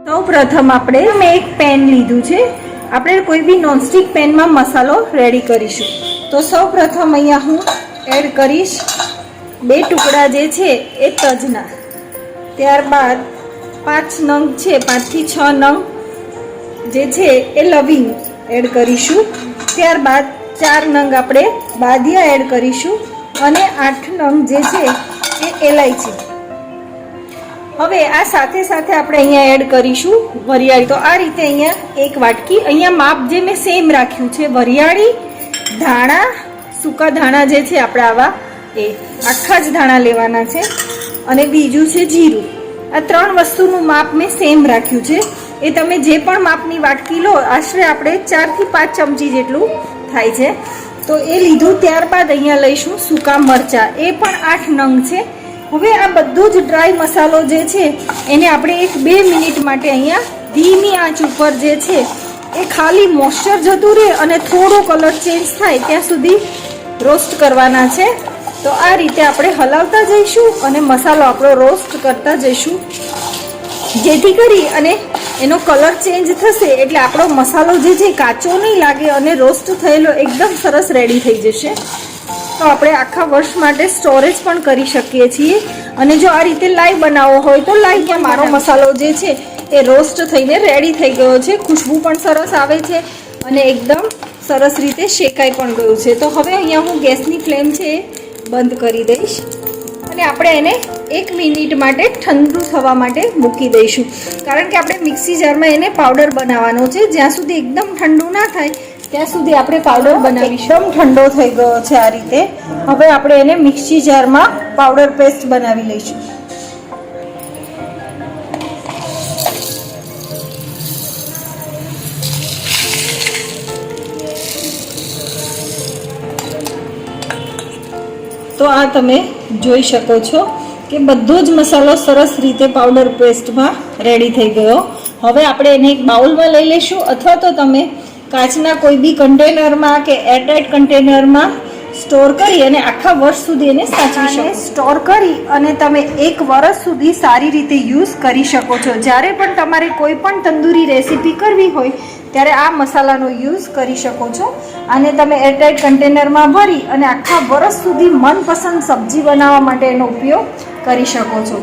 સૌ પ્રથમ આપણે મેં એક પેન લીધું છે. આપણે કોઈ બી નોનસ્ટિક પેનમાં મસાલો રેડી કરીશું. તો સૌ પ્રથમ અહીંયા હું એડ કરીશ 2 ટુકડા જે છે એ તજના. ત્યારબાદ 5 નંગ છે, 5 થી 6 નંગ જે છે એ લવિંગ એડ કરીશું. ત્યારબાદ 4 નંગ આપણે બાદિયા એડ કરીશું અને 8 નંગ જે છે એ એલાયચી. હવે આ સાથે સાથે આપણે અહીંયા એડ કરીશું વરિયાળી. તો આ રીતે અહીંયા 1 વાટકી, અહીંયા માપ જે મેં સેમ રાખ્યું છે. વરિયાળી, ધાણા, સૂકા ધાણા જે છે આપણે આવા એ આખા જ ધાણા લેવાના છે અને બીજું છે જીરું. આ 3 વસ્તુનું માપ મેં સેમ રાખ્યું છે. એ તમે જે પણ માપની વાટકી લો, આશરે આપણે 4 થી 5 ચમચી જેટલું થાય છે, તો એ લીધું. ત્યારબાદ અહીંયા લઈશું સૂકા મરચાં, એ પણ 8 નંગ છે. હવે આ બધો જ ડ્રાય મસાલો જે છે એને આપણે 1-2 મિનિટ માટે અહીંયા ધીમી આંચ ઉપર જે છે એ ખાલી મોઇસ્ચર જતું રહે અને થોડો કલર ચેન્જ થાય ત્યાં સુધી રોસ્ટ કરવાના છે. તો આ રીતે આપણે હલાવતા જઈશું અને મસાલો આપણો રોસ્ટ કરતા જઈશું, જેથી કરી અને એનો કલર ચેન્જ થશે એટલે આપણો મસાલો જે છે કાચો નહીં લાગે અને રોસ્ટ થયેલો એકદમ સરસ રેડી થઈ જશે. તો આપણે આખા વર્ષ માટે સ્ટોરેજ પણ કરી શકીએ છીએ. અને જો આ રીતે લાઈવ બનાવવો હોય તો લાઈવ પણ. મારો મસાલો જે છે એ રોસ્ટ થઈને રેડી થઈ ગયો છે. ખુશ્બુ પણ સરસ આવે છે અને એકદમ સરસ રીતે શેકાઈ પણ ગયું છે. તો હવે અહીંયા હું ગેસની ફ્લેમ છે એ બંધ કરી દઈશ અને આપણે એને 1 મિનિટ માટે ઠંડુ થવા માટે મૂકી દઈશું. કારણ કે આપણે મિક્સી જારમાં એને પાવડર બનાવવાનો છે. જ્યાં સુધી એકદમ ઠંડુ ના થાય ત્યાં સુધી આપણે પાવડર બનાવીશું. એકદમ ઠંડો થઈ ગયો છે આ રીતે. હવે આપણે એને મિક્સી જારમાં પાવડર પેસ્ટ બનાવી લઈશું. તો આ તમે જોઈ શકો છો કે બધો જ મસાલો સરસ રીતે પાવડર પેસ્ટમાં રેડી થઈ ગયો. હવે આપણે એને એક બાઉલમાં લઈ લઈશું, અથવા તો તમે કાચના કોઈ બી કન્ટેનરમાં કે એરટાઇટ કન્ટેનરમાં સ્ટોર કરી અને આખા વર્ષ સુધી એને સાચવી શકો. સ્ટોર કરી અને તમે 1 વર્ષ સુધી સારી રીતે યુઝ કરી શકો છો. જ્યારે પણ તમારે કોઈ પણ તંદૂરી રેસીપી કરવી હોય ત્યારે આ મસાલાનો યુઝ કરી શકો છો. આને તમે એરટાઇટ કન્ટેનરમાં ભરી અને આખા વર્ષ સુધી મનપસંદ સબ્જી બનાવવા માટે એનો ઉપયોગ કરી શકો છો.